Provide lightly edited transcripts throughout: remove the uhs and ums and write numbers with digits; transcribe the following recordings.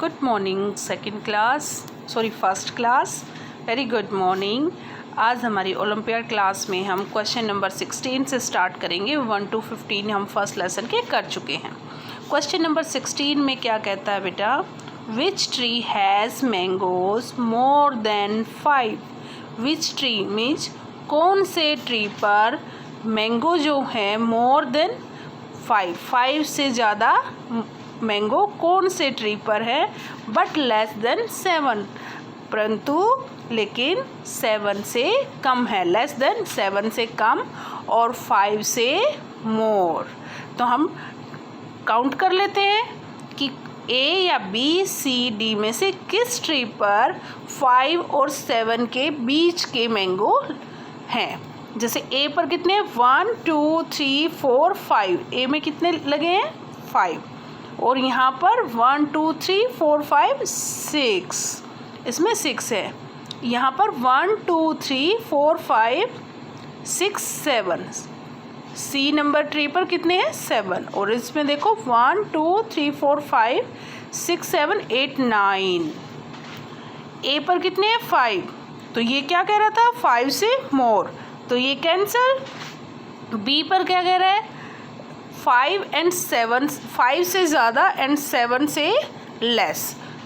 Good morning first class. Very good morning. आज हमारी olympiad class में हम क्वेश्चन नंबर 16 से स्टार्ट करेंगे। 1 to 15 हम फर्स्ट लेसन के कर चुके हैं। क्वेश्चन नंबर 16 में क्या कहता है बेटा, which tree has mangoes more than 5। Which tree means कौन से ट्री पर मैंगो जो है मोर देन 5 से ज़्यादा मैंगो कौन से ट्री पर है, बट लेस देन 7, परंतु लेकिन 7 से कम है। लेस देन 7 से कम और 5 से मोर। तो हम काउंट कर लेते हैं कि ए या बी सी डी में से किस ट्री पर 5 और 7 के बीच के मैंगो हैं। जैसे ए पर कितने, 1 2 3 4 5, ए में कितने लगे हैं 5, और यहाँ पर 1 2 3 4 5 6, इसमें 6 है। यहाँ पर 1 2 3 4 5 6 7, सी नंबर ट्री पर कितने हैं 7, और इसमें देखो 1 2 3 4 5 6 7 8 9, ए पर कितने हैं 5, तो ये क्या कह रहा था 5 से मोर, तो ये कैंसल। बी पर क्या कह रहा है 5 and 7, 5 से ज़्यादा एंड 7 से लेस,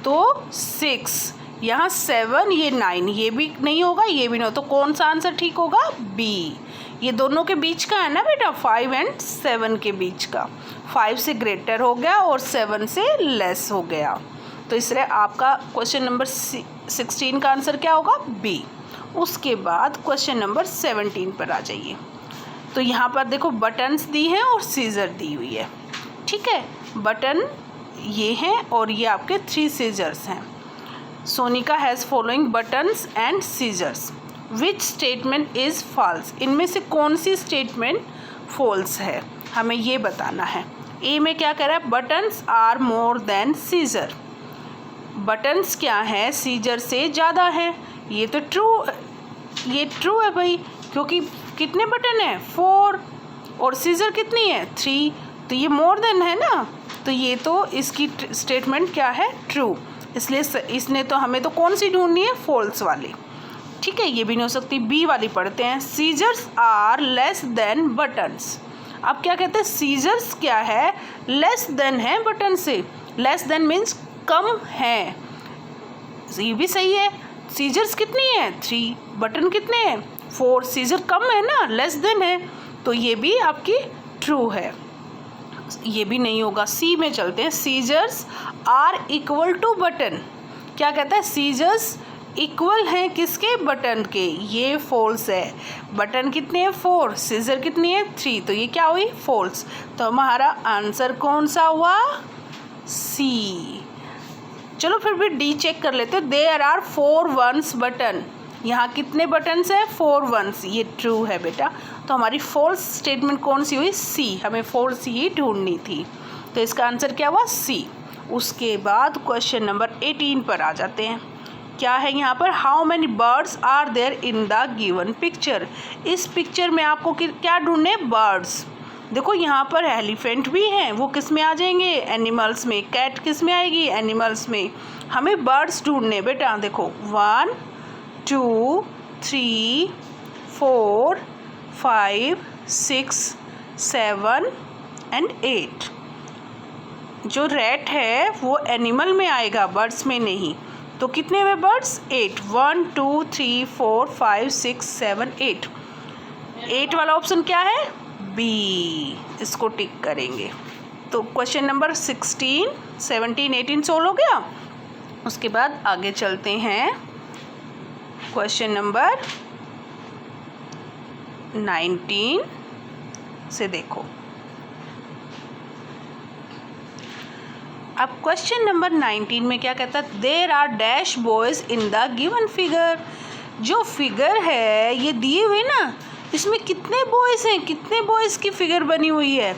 तो 6, यहाँ 7 ये 9, ये भी नहीं होगा ये भी नहीं होगा, तो कौन सा आंसर ठीक होगा, बी। ये दोनों के बीच का है ना बेटा, 5 and 7 के बीच का, 5 से ग्रेटर हो गया और 7 से लेस हो गया, तो इसलिए आपका क्वेश्चन नंबर 16 का आंसर क्या होगा, बी। उसके बाद क्वेश्चन नंबर 17 पर आ जाइए। तो यहाँ पर देखो बटन्स दी हैं और सीजर दी हुई है, ठीक है। बटन ये हैं और ये आपके 3 सीजर्स हैं। Sonika has following buttons and scissors, which statement is false. इनमें से कौन सी स्टेटमेंट फॉल्स है, हमें ये बताना है। ए में क्या कह रहा है, buttons are more than scissor. Buttons क्या है, सीजर से ज़्यादा है, ये तो ट्रू है भाई, क्योंकि कितने बटन है 4 और सीजर कितनी है 3, तो ये मोर देन है ना, तो ये तो इसकी स्टेटमेंट क्या है, ट्रू। इसलिए इसने तो हमें तो कौन सी ढूंढनी है, फॉल्स वाली, ठीक है। ये भी नहीं हो सकती। बी वाली पढ़ते हैं, scissors are less than buttons. अब क्या कहते हैं, सीजर्स क्या है, लेस देन है बटन से। लेस देन मीन्स कम है, ये भी सही है। सीजर्स कितनी है 3, बटन कितने हैं 4, सीजर कम है ना, लेस देन है, तो ये भी आपकी ट्रू है। ये भी नहीं होगा। सी में चलते हैं, scissors are equal to button. क्या कहता है, सीजर्स इक्वल हैं किसके, बटन के, ये फॉल्स है। बटन कितने हैं 4, सीजर कितनी है 3, तो ये क्या हुई, फॉल्स। तो हमारा आंसर कौन सा हुआ, सी। चलो फिर भी डी चेक कर लेते हैं। देयर आर 4 वंस बटन, यहाँ कितने बटन्स हैं 4 वंस, ये ट्रू है बेटा। तो हमारी फॉल्स स्टेटमेंट कौन सी हुई, सी। हमें फॉल्स ही ढूंढनी थी, तो इसका आंसर क्या हुआ, सी। उसके बाद क्वेश्चन नंबर 18 पर आ जाते हैं। क्या है यहाँ पर, how many birds are there in the given picture. इस पिक्चर में आपको क्या ढूंढने, बर्ड्स। देखो यहाँ पर एलिफेंट भी हैं, वो किस में आ जाएंगे, एनिमल्स में। कैट किस में आएगी, एनिमल्स में। हमें बर्ड्स ढूंढने बेटा। देखो 1 2 3 4 5 6 7 एंड 8। जो रैट है वो एनिमल में आएगा, बर्ड्स में नहीं, तो कितने में बर्ड्स 8, 1 2 3 4 5 6 7 8। 8 वाला ऑप्शन क्या है, बी, इसको टिक करेंगे। तो क्वेश्चन नंबर 16 17 18 सोल्व हो गया। उसके बाद आगे चलते हैं क्वेश्चन नंबर 19 से। देखो अब क्वेश्चन नंबर 19 में क्या कहता है, there are dash boys in the given figure. जो फिगर है ये दिए हुए ना, इसमें कितने बॉयज़ हैं, कितने बॉयज़ की फिगर बनी हुई है।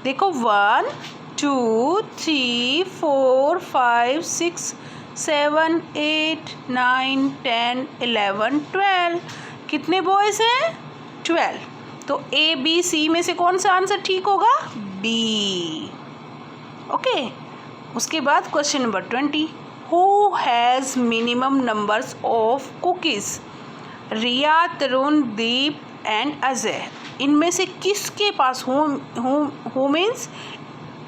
देखो 1 2 3 4 5 6 7 8 9 10 11 12, कितने बॉयज़ हैं 12। तो ए बी सी में से कौन सा आंसर ठीक होगा, बी। ओके। उसके बाद question number 20, who has minimum numbers of cookies? Riya, Tarun, Deep and Ajay. इनमें से किसके पास हु मीन्स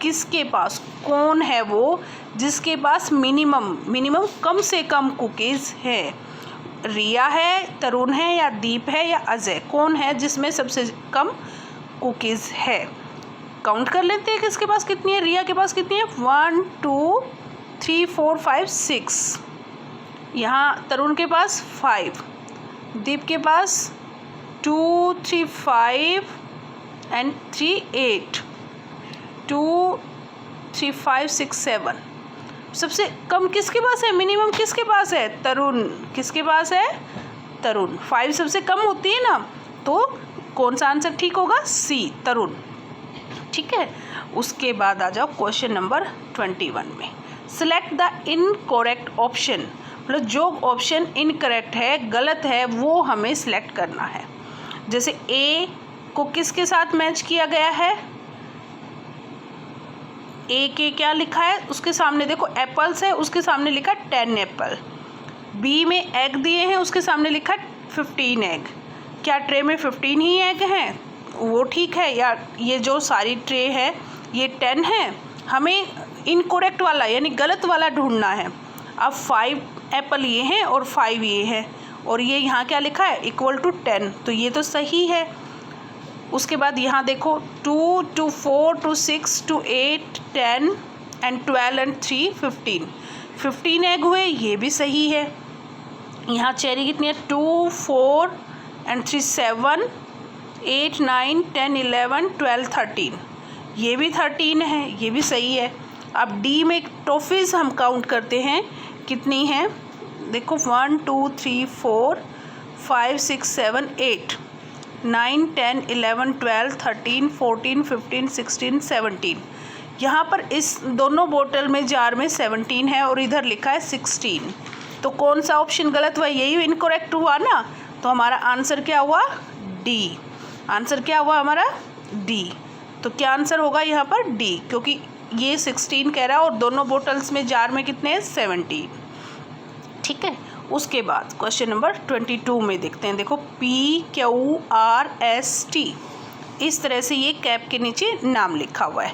किसके पास, कौन है वो जिसके पास मिनिमम कम से कम कुकीज़ है? रिया है, तरुण है, या दीप है, या अजय? कौन है जिसमें सबसे कम कुकीज़ है? काउंट कर लेते हैं किसके पास कितनी है। रिया के पास कितनी है? 1 2 3 4 5 6। यहाँ तरुण के पास 5, दीप के पास 2 3 5 एंड 3 8, 2 3 5 6 7। सबसे कम किसके पास है? मिनिमम किसके पास है? तरुण। किसके पास है? तरुण। 5 सबसे कम होती है ना, तो कौन सा आंसर ठीक होगा? सी, तरुण। ठीक है, उसके बाद आ जाओ क्वेश्चन नंबर 21 में। सिलेक्ट द इनकरेक्ट ऑप्शन, मतलब जो ऑप्शन इनकरेक्ट है, गलत है, वो हमें सिलेक्ट करना है। जैसे ए को किसके साथ मैच किया गया है? ए के क्या लिखा है? उसके सामने देखो एप्पल्स है, उसके सामने लिखा 10 एप्पल। बी में एग दिए हैं, उसके सामने लिखा 15 एग। क्या ट्रे में 15 ही एग हैं? वो ठीक है, या ये जो सारी ट्रे है ये 10 है? हमें इनकरेक्ट वाला यानी गलत वाला ढूंढना है। अब 5 एप्पल ये हैं और 5 ये हैं, और ये यहाँ क्या लिखा है? इक्वल टू 10, तो ये तो सही है। उसके बाद यहाँ देखो 2 2 4 2 6 2 8 10 एंड 12 एंड 3 15 एग हुए, ये भी सही है। यहाँ चेरी कितनी है? 2 4 एंड 3 7 8 9 10 11 12 13, ये भी 13 है, ये भी सही है। अब डी में टॉफ़ीज़ हम काउंट करते हैं, कितनी हैं? देखो 1 2 3 4 5 6 7 8 9 10 11 12 13 14 15 16 17। यहाँ पर इस दोनों बोतल में जार में 17 है और इधर लिखा है 16, तो कौन सा ऑप्शन गलत हुआ? यही इनकरेक्ट हुआ ना, तो हमारा आंसर क्या हुआ? डी। आंसर क्या हुआ हमारा? डी। तो क्या आंसर होगा यहाँ पर? डी, क्योंकि ये 16 कह रहा है और दोनों बोतल्स में जार में कितने हैं? 17। ठीक है, उसके बाद क्वेश्चन नंबर 22 में देखते हैं। देखो PQRST, इस तरह से ये कैप के नीचे नाम लिखा हुआ है।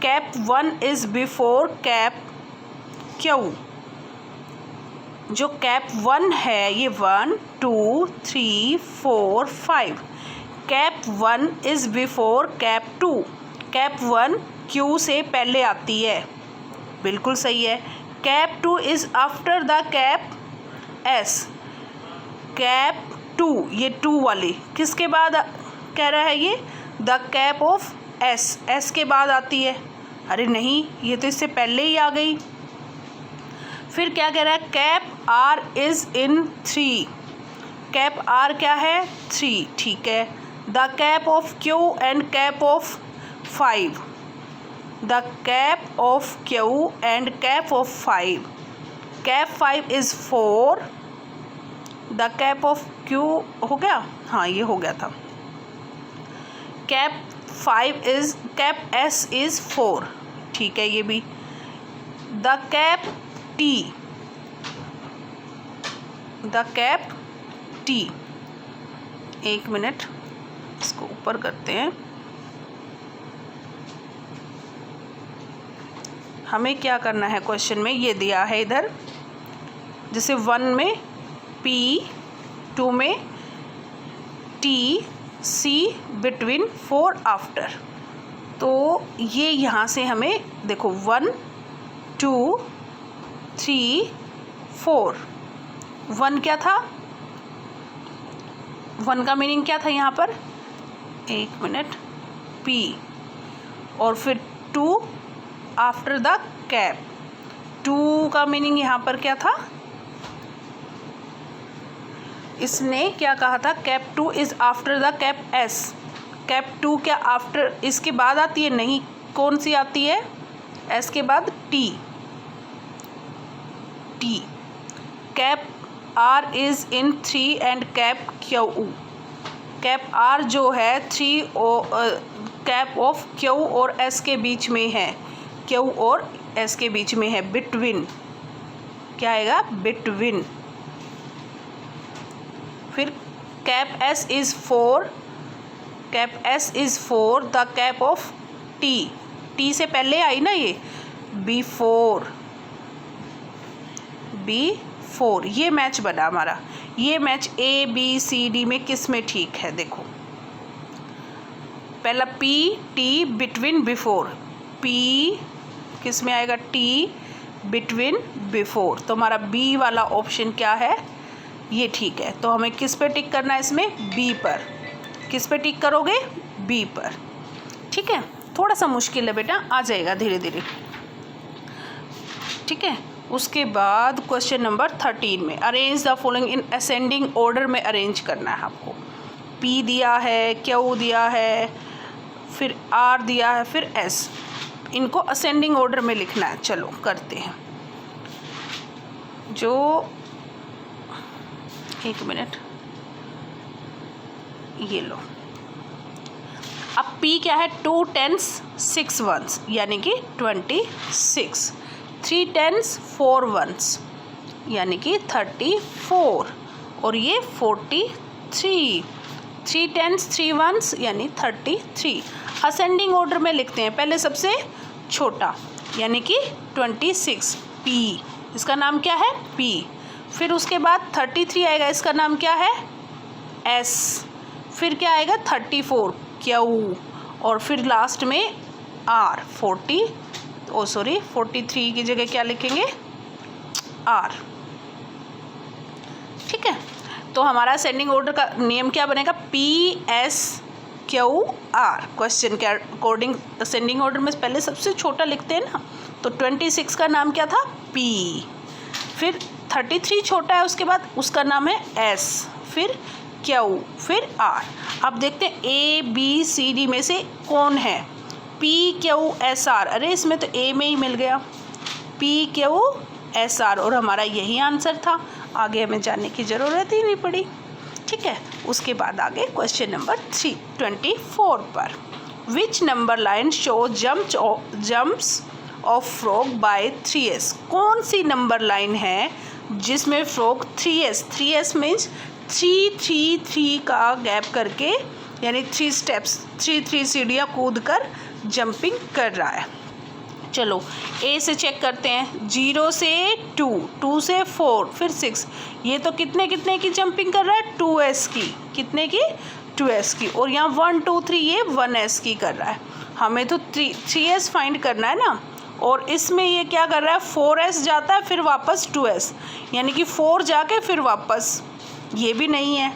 Cap 1 is before cap Q. जो कैप 1 है ये 1 2 3 4 5। Cap 1 is before cap 2। Cap 1 Q से पहले आती है, बिल्कुल सही है। Cap 2 is after the cap S. Cap 2, ये 2 वाली किसके बाद कह रहा है? ये the cap of S, S के बाद आती है। अरे नहीं, ये तो इससे पहले ही आ गई। फिर क्या कह रहा है? Cap R is in 3। Cap R क्या है? 3, ठीक है। The cap of Q and cap of 5। The cap of Q and cap of 5। Cap 5 is 4। The cap of Q हो गया, हाँ ये हो गया था। Cap 5 is, cap S is 4, ठीक है ये भी। The cap T, the cap T, एक मिनट इसको ऊपर करते हैं। हमें क्या करना है? क्वेश्चन में ये दिया है इधर, जैसे 1 में P, 2 में T, C, बिटवीन, 4 आफ्टर। तो ये यहाँ से हमें देखो 1 2 3 4। 1 क्या था? 1 का मीनिंग क्या था यहाँ पर? एक मिनट, P, और फिर 2 आफ्टर द कैप। 2 का मीनिंग यहाँ पर क्या था? इसने क्या कहा था? Cap 2 is after the cap S. Cap 2 क्या आफ्टर, इसके बाद आती है? नहीं, कौन सी आती है? एस के बाद T. T. Cap R is in 3 and cap Q. Cap R जो है 3 कैप ऑफ क्यू और एस के बीच में है, क्यू और एस के बीच में है, बिटवीन, क्या आएगा, बिटवीन। फिर cap S is for, cap S is for the cap of T, T से पहले आई ना ये, बिफोर, बिफोर। ये मैच बना हमारा। ये match A B C D में किस में ठीक है, देखो पहला P T between before, P किस में आएगा, टी बिटवीन बिफोर। तो हमारा बी वाला ऑप्शन क्या है, ये ठीक है। तो हमें किस पे टिक करना है इसमें, बी पर। किस पे टिक करोगे, बी पर, ठीक है। थोड़ा सा मुश्किल है बेटा, आ जाएगा धीरे धीरे, ठीक है। उसके बाद क्वेश्चन नंबर 13 में arrange the following in ascending order में अरेंज करना है आपको। पी दिया है, क्यू दिया है, फिर आर दिया है, फिर एस, इनको असेंडिंग ऑर्डर में लिखना है। चलो करते हैं। जो एक मिनट, ये लो। अब P क्या है, 2 10s 6 1s यानी कि 26, 3 10s 4 1s यानी कि 34, और ये 43, 3 10s 3 1s यानी 33। असेंडिंग ऑर्डर में लिखते हैं, पहले सबसे छोटा यानी कि 26, P, इसका नाम क्या है, P। फिर उसके बाद 33 आएगा, इसका नाम क्या है, S। फिर क्या आएगा, 34, Q, और फिर लास्ट में R, 43 की जगह क्या लिखेंगे, R, ठीक है। तो हमारा असेंडिंग ऑर्डर का नियम क्या बनेगा, PSQR। क्वेश्चन के अकॉर्डिंग असेंडिंग ऑर्डर में पहले सबसे छोटा लिखते हैं ना, तो 26 का नाम क्या था, P। फिर 33 छोटा है, उसके बाद उसका नाम है S, फिर Q, फिर R। अब देखते हैं A B C D में से कौन है, PQSR। अरे इसमें तो A में ही मिल गया, PQSR, और हमारा यही आंसर था। आगे हमें जाने की ज़रूरत ही नहीं पड़ी, ठीक है। उसके बाद आगे क्वेश्चन नंबर 24 पर, which number line show jumps of frog by 3S। कौन सी नंबर लाइन है जिसमें फ्रॉग 3S मीन्स 3 का गैप करके, यानी 3 स्टेप्स, 3 सीढ़ियाँ कूद कर जंपिंग कर रहा है। चलो ए से चेक करते हैं, 0 से 2, 2 से 4, फिर 6। ये तो कितने की जंपिंग कर रहा है, 2S की, कितने की, 2S की। और यहाँ 1 2 3 ये 1S की कर रहा है। हमें तो 3S फाइंड करना है ना, और इसमें ये क्या कर रहा है, 4S जाता है फिर वापस 2S, यानी कि 4 जाके फिर वापस, ये भी नहीं है।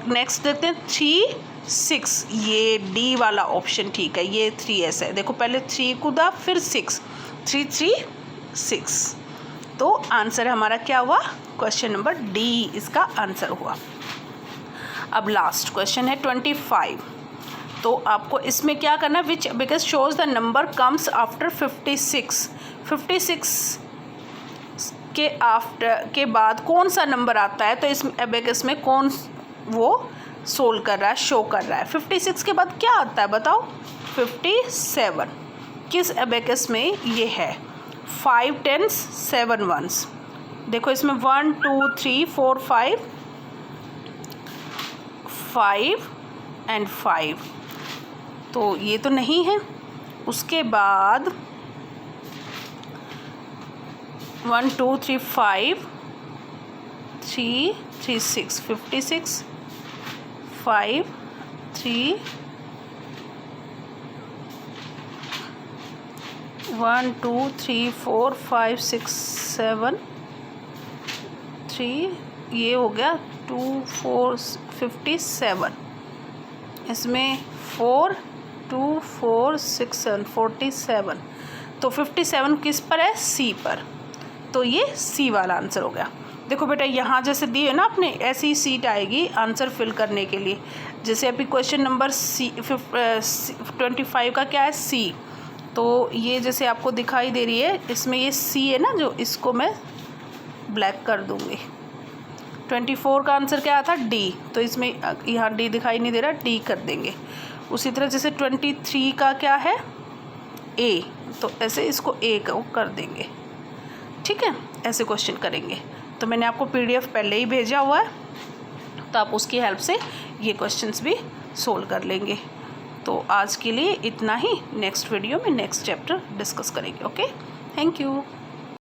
नेक्स्ट देखते हैं 3 6, ये डी वाला ऑप्शन ठीक है, ये 3S है। देखो पहले 3 कूदा फिर 6, 3 3 6। तो आंसर हमारा क्या हुआ, क्वेश्चन नंबर डी इसका आंसर हुआ। अब लास्ट क्वेश्चन है 25। तो आपको इसमें क्या करना है, which because shows the number comes after 56 के बाद कौन सा नंबर आता है। तो इस एबेकस में कौन वो सोल्व कर रहा है, शो कर रहा है। 56 के बाद क्या आता है बताओ, 57। किस एबेकस में ये है, 5 10s 7 1s। देखो इसमें 1 2 3 4 5 एंड 5, तो ये तो नहीं है। उसके बाद 1 2 3 5 3 3 6, 56 5 3 1 2 3 4 5 6 7 3, ये हो गया 2 4 57। इसमें 4 2 4 6 7 47। तो 57 किस पर है, सी पर। तो ये सी वाला आंसर हो गया। देखो बेटा यहाँ जैसे दिए है ना आपने, ऐसी ही सीट आएगी आंसर फिल करने के लिए। जैसे अभी क्वेश्चन नंबर 25 का क्या है, सी। तो ये जैसे आपको दिखाई दे रही है, इसमें ये सी है ना, जो इसको मैं ब्लैक कर दूँगी। 24 का आंसर क्या था, डी। तो इसमें यहाँ डी दिखाई नहीं दे रहा, डी कर देंगे। उसी तरह जैसे 23 का क्या है, ए, तो ऐसे इसको ए को कर देंगे, ठीक है, ऐसे क्वेश्चन करेंगे। तो मैंने आपको PDF पहले ही भेजा हुआ है, तो आप उसकी हेल्प से ये क्वेश्चंस भी सोल्व कर लेंगे। तो आज के लिए इतना ही, नेक्स्ट वीडियो में नेक्स्ट चैप्टर डिस्कस करेंगे। Okay, thank you.